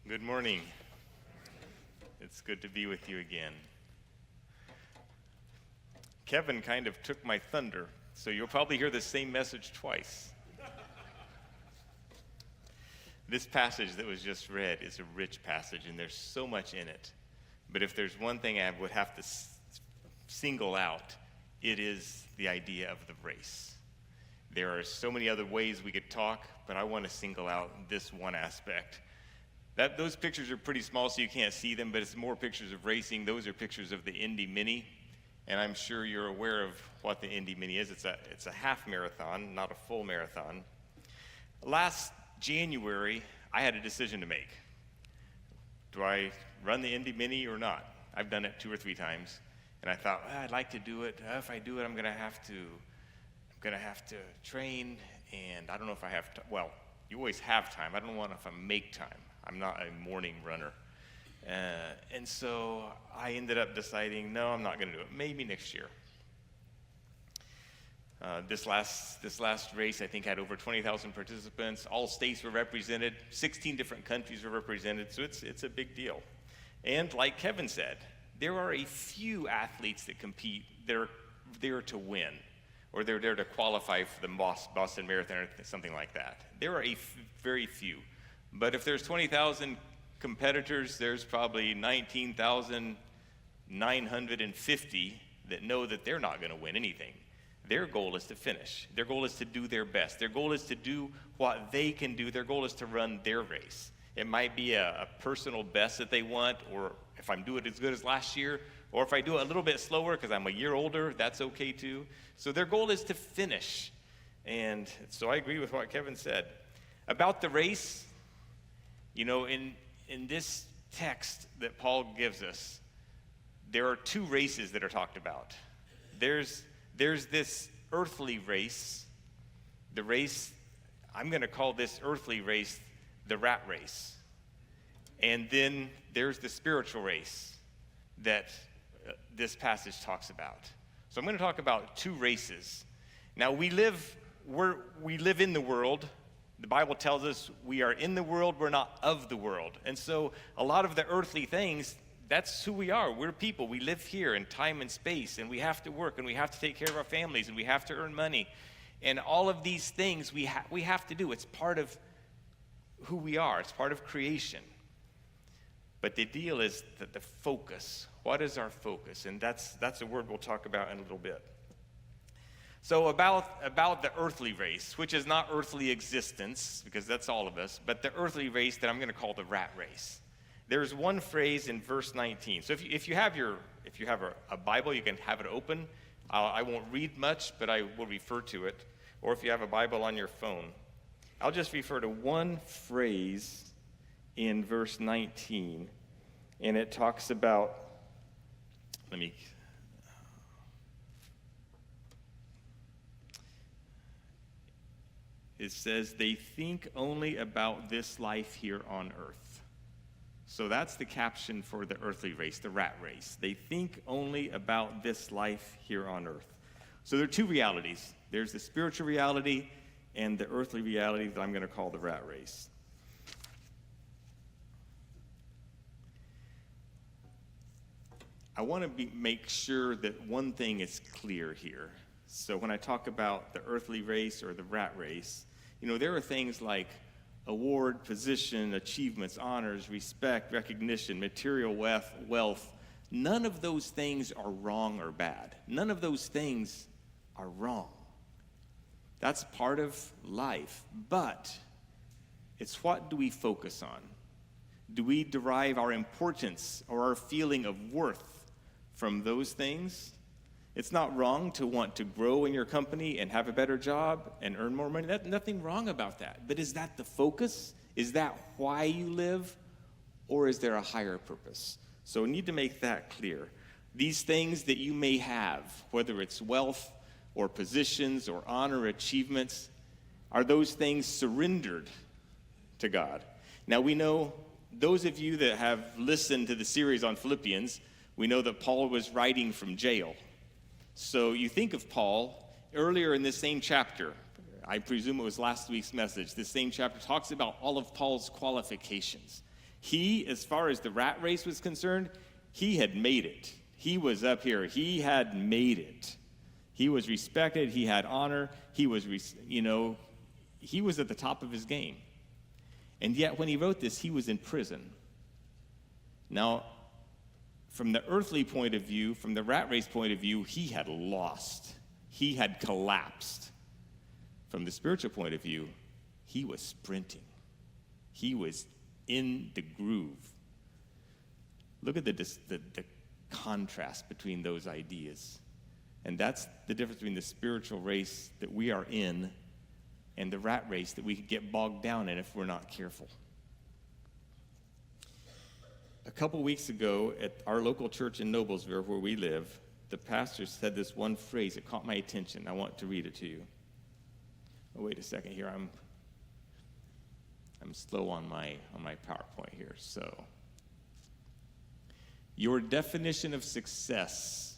Good morning. It's good to be with you again. Kevin kind of took my thunder, so you'll probably hear the same message twice. This passage that was just read is a rich passage, and there's so much in it. But if there's one thing I would have to single out, it is the idea of the race. There are so many other ways we could talk, but I want to single out this one aspect. Those pictures are pretty small, so you can't see them, but it's more pictures of racing. Those are pictures of the Indy Mini, and I'm sure you're aware of what the Indy Mini is. It's a half marathon, not a full marathon. Last January, I had a decision to make. Do I run the Indy Mini or not? I've done it 2 or 3 times, and I thought, I'd like to do it. If I do it, I'm going to have to train, and I don't know if I have time. Well, you always have time. I don't know if I make time. I'm not a morning runner. And so I ended up deciding, no, I'm not going to do it. Maybe next year. This last race, I think, had over 20,000 participants. All states were represented. 16 different countries were represented. So it's a big deal. And like Kevin said, there are a few athletes that compete. They're there to win, or they're there to qualify for the Boston Marathon or something like that. There are very few. But if there's 20,000 competitors, there's probably 19,950 that know that they're not going to win anything. Their goal is to finish. Their goal is to do their best. Their goal is to do what they can do. Their goal is to run their race. It might be a personal best that they want, or if I'm doing it as good as last year, or if I do it a little bit slower because I'm a year older, that's okay too. So their goal is to finish. And so I agree with what Kevin said. About the race, you know, in this text that Paul gives us, there are 2 races that are talked about. There's this earthly race, the race, I'm going to call this earthly race the rat race. And then there's the spiritual race that this passage talks about. So I'm going to talk about 2 races. Now we live in the world. The Bible tells us we are in the world, we're not of the world. And so a lot of the earthly things, that's who we are. We're people. We live here in time and space, and we have to work, and we have to take care of our families, and we have to earn money. And all of these things we have to do. It's part of who we are. It's part of creation. But the deal is that the focus, what is our focus? And that's a word we'll talk about in a little bit. So about the earthly race, which is not earthly existence, because that's all of us, but the earthly race that I'm going to call the rat race. There's one phrase in verse 19. So if you have a Bible, you can have it open. I won't read much, but I will refer to it. Or if you have a Bible on your phone, I'll just refer to one phrase in verse 19, and it talks about, it says, they think only about this life here on earth. So that's the caption for the earthly race, the rat race. They think only about this life here on earth. So there are 2 realities. There's the spiritual reality and the earthly reality that I'm going to call the rat race. I want to make sure that one thing is clear here. So when I talk about the earthly race or the rat race, you know, there are things like award, position, achievements, honors, respect, recognition, material wealth. None of those things are wrong or bad. None of those things are wrong. That's part of life. But it's what do we focus on? Do we derive our importance or our feeling of worth from those things? It's not wrong to want to grow in your company and have a better job and earn more money. There's nothing wrong about that. But is that the focus? Is that why you live? Or is there a higher purpose? So we need to make that clear. These things that you may have, whether it's wealth or positions or honor or achievements, are those things surrendered to God? Now we know, those of you that have listened to the series on Philippians, we know that Paul was writing from jail. So you think of Paul, earlier in this same chapter, I presume it was last week's message, this same chapter talks about all of Paul's qualifications. He, as far as the rat race was concerned, he had made it. He was up here. He had made it. He was respected. He had honor. He was, he was at the top of his game. And yet, when he wrote this, he was in prison. Now, from the earthly point of view, from the rat race point of view, he had lost. He had collapsed. From the spiritual point of view, he was sprinting. He was in the groove. Look at the contrast between those ideas. And that's the difference between the spiritual race that we are in and the rat race that we could get bogged down in if we're not careful. A couple weeks ago at our local church in Noblesville, where we live, the pastor said this one phrase. It caught my attention. I want to read it to you. Oh, wait a second here. I'm slow on my PowerPoint here. So, your definition of success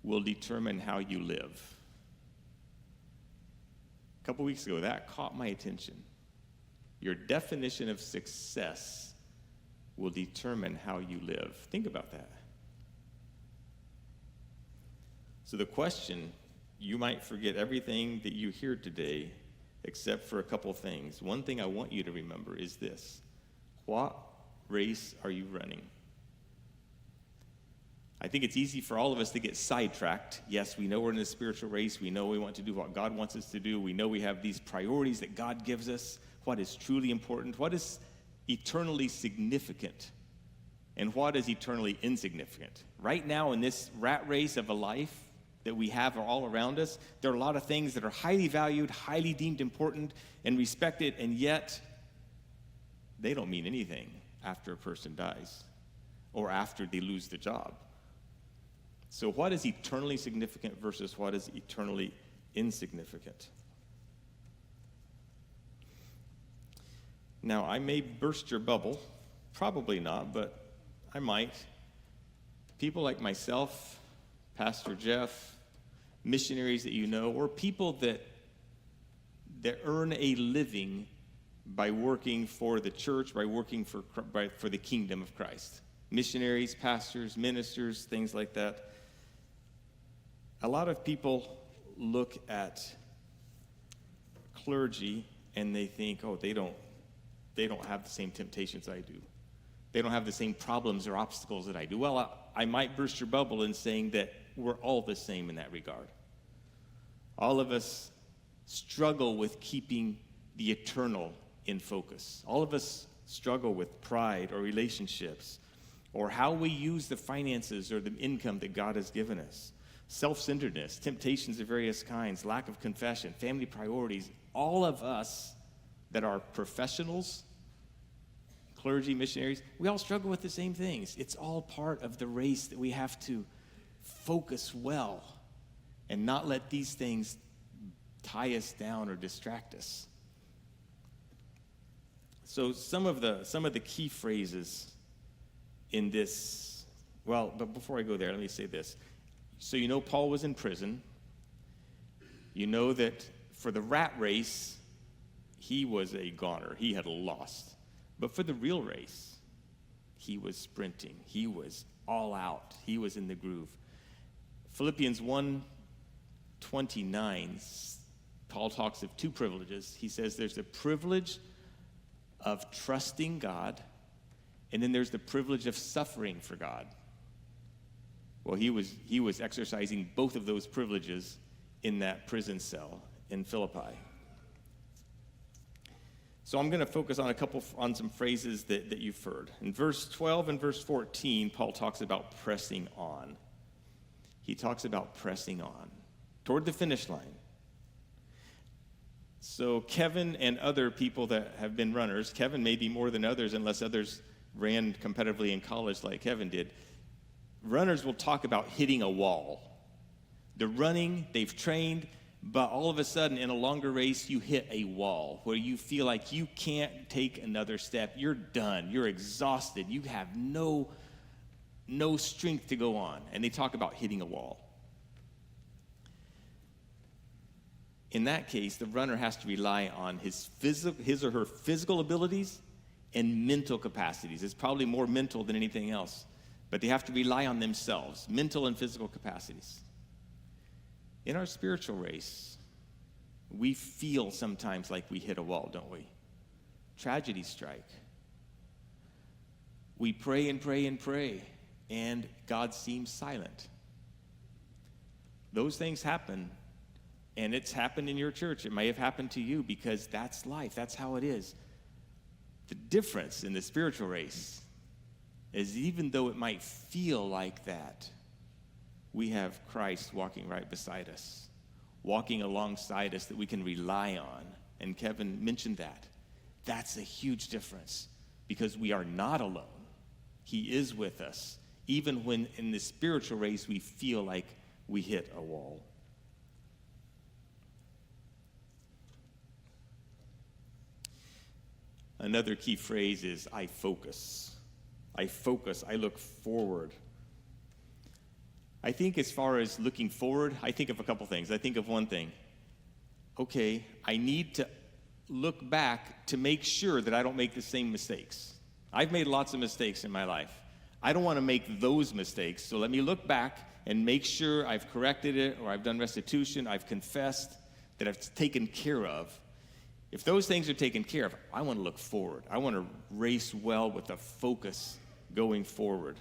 will determine how you live. A couple weeks ago, that caught my attention. Your definition of success will determine how you live. Think about that. So the question, you might forget everything that you hear today except for a couple things. One thing I want you to remember is this. What race are you running? I think it's easy for all of us to get sidetracked. Yes, we know we're in a spiritual race. We know we want to do what God wants us to do. We know we have these priorities that God gives us. What is truly important? What is eternally significant? And what is eternally insignificant? Right now in this rat race of a life that we have all around us, there are a lot of things that are highly valued, highly deemed important, and respected, and yet they don't mean anything after a person dies or after they lose the job. So what is eternally significant versus what is eternally insignificant? Now, I may burst your bubble, probably not, but I might. People like myself, Pastor Jeff, missionaries that you know, or people that earn a living by working for the church, by working for the kingdom of Christ. Missionaries, pastors, ministers, things like that. A lot of people look at clergy and they think, oh, they don't have the same temptations I do. They don't have the same problems or obstacles that I do. Well, I might burst your bubble in saying that we're all the same in that regard. All of us struggle with keeping the eternal in focus. All of us struggle with pride or relationships or how we use the finances or the income that God has given us. Self-centeredness, temptations of various kinds, lack of confession, family priorities. All of us that are professionals, clergy, missionaries, we all struggle with the same things. It's all part of the race that we have to focus well and not let these things tie us down or distract us. So some of the key phrases in this, well, but before I go there, let me say this. So you know Paul was in prison. You know that for the rat race, he was a goner. He had lost. But for the real race, he was sprinting. He was all out. He was in the groove. Philippians 1:29, Paul talks of two privileges. He says there's the privilege of trusting God, and then there's the privilege of suffering for God. Well, he was exercising both of those privileges in that prison cell in Philippi. So I'm going to focus on some phrases that you've heard. In verse 12 and verse 14, Paul talks about pressing on. He talks about pressing on toward the finish line. So Kevin and other people that have been runners, Kevin may be more than others unless others ran competitively in college like Kevin did. Runners will talk about hitting a wall. They're running, they've trained, but all of a sudden in a longer race, you hit a wall where you feel like you can't take another step. You're done. You're exhausted. You have no strength to go on. And they talk about hitting a wall. In that case, the runner has to rely on his or her physical abilities and mental capacities. It's probably more mental than anything else, but they have to rely on themselves, mental and physical capacities. In our spiritual race, we feel sometimes like we hit a wall, don't we? Tragedies strike. We pray and pray and pray, and God seems silent. Those things happen, and it's happened in your church. It may have happened to you because that's life. That's how it is. The difference in the spiritual race is even though it might feel like that, we have Christ walking right beside us, walking alongside us that we can rely on. And Kevin mentioned that. That's a huge difference because we are not alone. He is with us, even when in the spiritual race we feel like we hit a wall. Another key phrase is, I focus. I focus. I look forward. I think as far as looking forward, I think of a couple things. I think of one thing. Okay, I need to look back to make sure that I don't make the same mistakes. I've made lots of mistakes in my life. I don't want to make those mistakes, so let me look back and make sure I've corrected it, or I've done restitution, I've confessed, that I've taken care of. If those things are taken care of, I want to look forward. I want to race well with a focus going forward.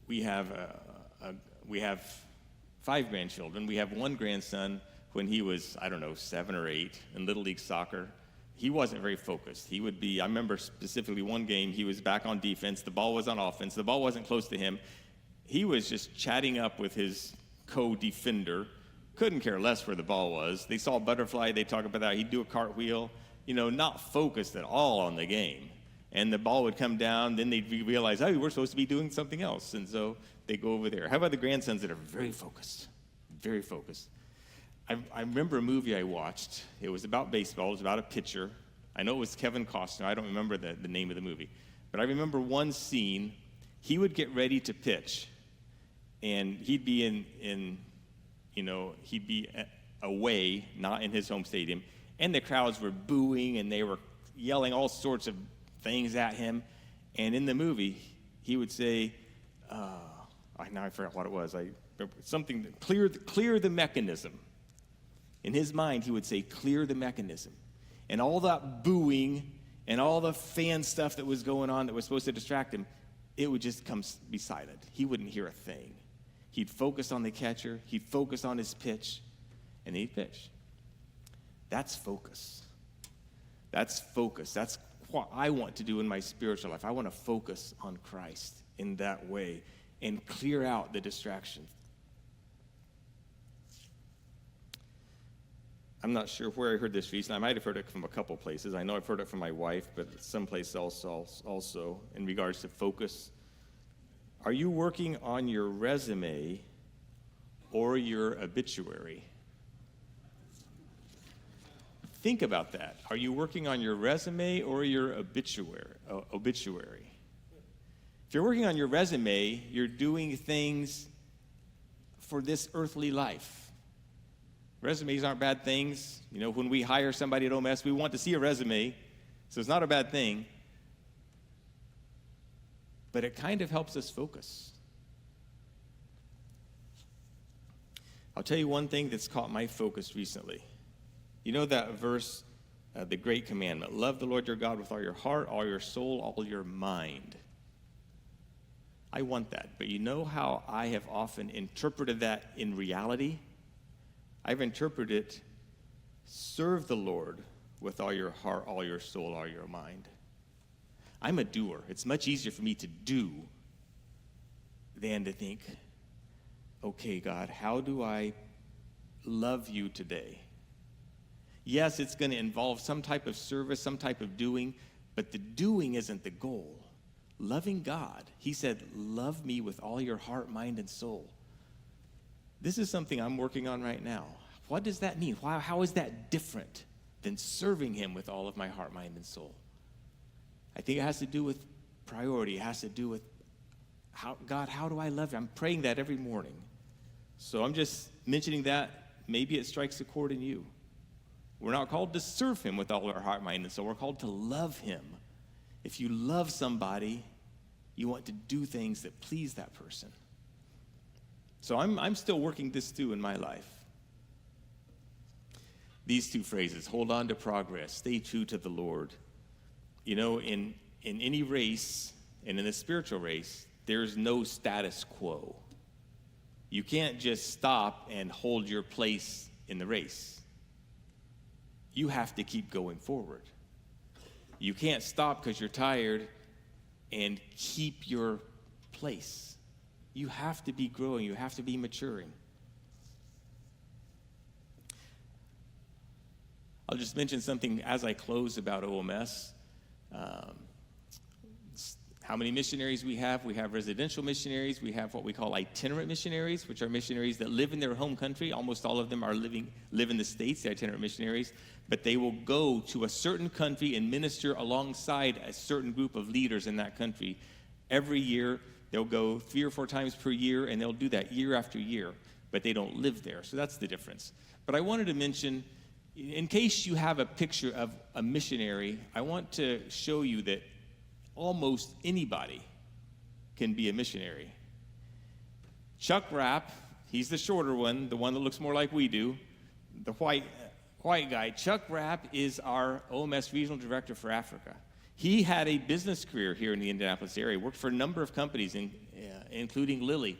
We have 5 grandchildren. We have one grandson when he was, 7 or 8 in Little League soccer. He wasn't very focused. He would be, I remember specifically one game, he was back on defense. The ball was on offense. The ball wasn't close to him. He was just chatting up with his co-defender. Couldn't care less where the ball was. They saw a butterfly. They talk about that. He'd do a cartwheel, not focused at all on the game. And the ball would come down. Then they'd realize, oh, we're supposed to be doing something else. And so they go over there. How about the grandsons that are very focused? Very focused. I remember a movie I watched. It was about baseball. It was about a pitcher. I know it was Kevin Costner. I don't remember the name of the movie. But I remember one scene. He would get ready to pitch. And he'd be he'd be away, not in his home stadium. And the crowds were booing, and they were yelling all sorts of things at him. And in the movie, he would say, now I forgot what it was. I remember something, clear the mechanism. In his mind, he would say, clear the mechanism. And all that booing and all the fan stuff that was going on that was supposed to distract him, it would just be silent. He wouldn't hear a thing. He'd focus on the catcher. He'd focus on his pitch, and he'd pitch. That's focus. That's focus. That's what I want to do in my spiritual life. I want to focus on Christ in that way and clear out the distractions. I'm not sure where I heard this recently. I might have heard it from a couple places. I know I've heard it from my wife, but someplace else also in regards to focus. Are you working on your resume or your obituary? Think about that. Are you working on your resume or your obituary? If you're working on your resume, you're doing things for this earthly life. Resumes aren't bad things. When we hire somebody at OMS, we want to see a resume, so it's not a bad thing. But it kind of helps us focus. I'll tell you one thing that's caught my focus recently. You know that verse, the great commandment, love the Lord your God with all your heart, all your soul, all your mind. I want that. But you know how I have often interpreted that in reality? I've interpreted it, serve the Lord with all your heart, all your soul, all your mind. I'm a doer. It's much easier for me to do than to think, okay, God, how do I love you today? Yes, it's going to involve some type of service, some type of doing, but the doing isn't the goal. Loving God, he said, love me with all your heart, mind, and soul. This is something I'm working on right now. What does that mean? How is that different than serving him with all of my heart, mind, and soul? I think it has to do with priority. It has to do with, God, how do I love you? I'm praying that every morning. So I'm just mentioning that. Maybe it strikes a chord in you. We're not called to serve him with all our heart, mind, and soul. We're called to love him. If you love somebody, you want to do things that please that person. So I'm still working this through in my life. These two phrases, hold on to progress, stay true to the Lord. You know, in any race, and in the spiritual race, there's no status quo. You can't just stop and hold your place in the race. You have to keep going forward. You can't stop because you're tired and keep your place. You have to be growing. You have to be maturing. I'll just mention something as I close about OMS. How many missionaries we have? We have residential missionaries. We have what we call itinerant missionaries, which are missionaries that live in their home country. Almost all of them live in the States, the itinerant missionaries. But they will go to a certain country and minister alongside a certain group of leaders in that country. Every year, they'll go 3 or 4 times per year, and they'll do that year after year. But they don't live there, so that's the difference. But I wanted to mention, in case you have a picture of a missionary, I want to show you that almost anybody can be a missionary. Chuck Rapp, he's the shorter one, the one that looks more like we do, the white guy. Chuck Rapp is our OMS Regional Director for Africa. He had a business career here in the Indianapolis area, worked for a number of companies, including Lilly,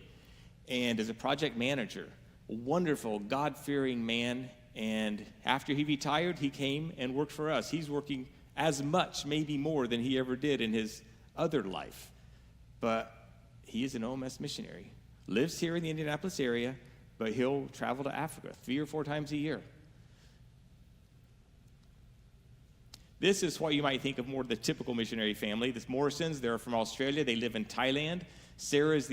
and as a project manager. A wonderful, God-fearing man. And after he retired, he came and worked for us. He's working as much, maybe more, than he ever did in his other life. But he is an OMS missionary. Lives here in the Indianapolis area, but he'll travel to Africa 3 or 4 times a year. This is what you might think of more the typical missionary family. The Morrisons, they're from Australia. They live in Thailand. Sarah is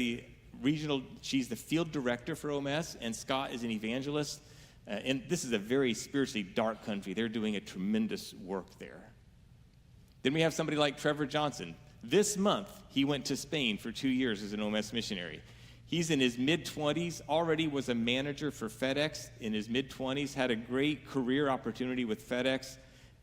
she's the field director for OMS, and Scott is an evangelist. And this is a very spiritually dark country. They're doing a tremendous work there. Then we have somebody like Trevor Johnson. This month, he went to Spain for 2 years as an OMS missionary. He's in his mid-20s, already was a manager for FedEx in his mid-20s, had a great career opportunity with FedEx,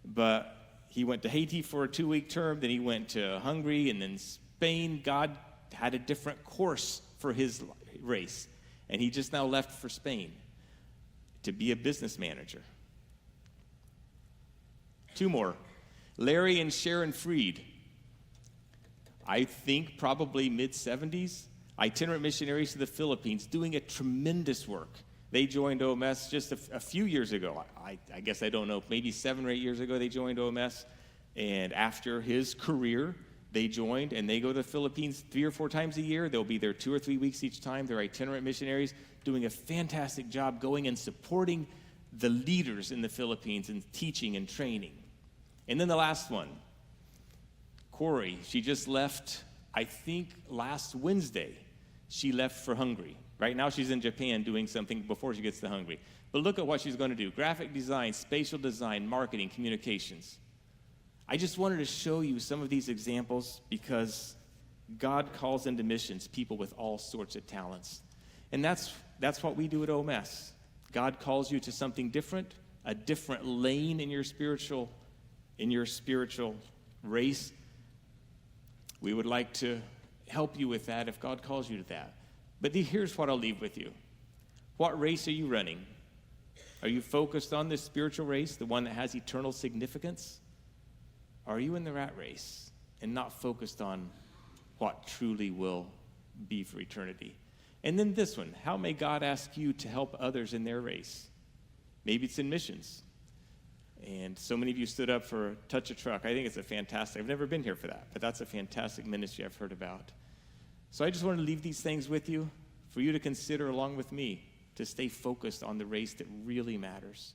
but he went to Haiti for a 2-week term, then he went to Hungary, and then Spain. God had a different course for his race, and he just now left for Spain to be a business manager. 2 more. Larry and Sharon Freed. I think probably mid-70s, itinerant missionaries to the Philippines, doing a tremendous work. They joined OMS just a few years ago. I guess I don't know, maybe 7 or 8 years ago they joined OMS. And after his career, they joined, and they go to the Philippines 3 or 4 times a year. They'll be there 2 or 3 weeks each time. They're itinerant missionaries doing a fantastic job going and supporting the leaders in the Philippines and teaching and training. And then the last one, Corey, she just left, I think last Wednesday, she left for Hungary. Right now she's in Japan doing something before she gets to Hungary. But look at what she's going to do. Graphic design, spatial design, marketing, communications. I just wanted to show you some of these examples because God calls into missions people with all sorts of talents. And that's what we do at OMS. God calls you to something different, a different lane in your spiritual race. We would like to help you with that if God calls you to that. But here's what I'll leave with you. What race are you running? Are you focused on this spiritual race, the one that has eternal significance? Are you in the rat race and not focused on what truly will be for eternity? And then this one, how may God ask you to help others in their race? Maybe it's in missions. And so many of you stood up for Touch a Truck. I think it's I've never been here for that, but that's a fantastic ministry I've heard about. So I just want to leave these things with you for you to consider along with me to stay focused on the race that really matters.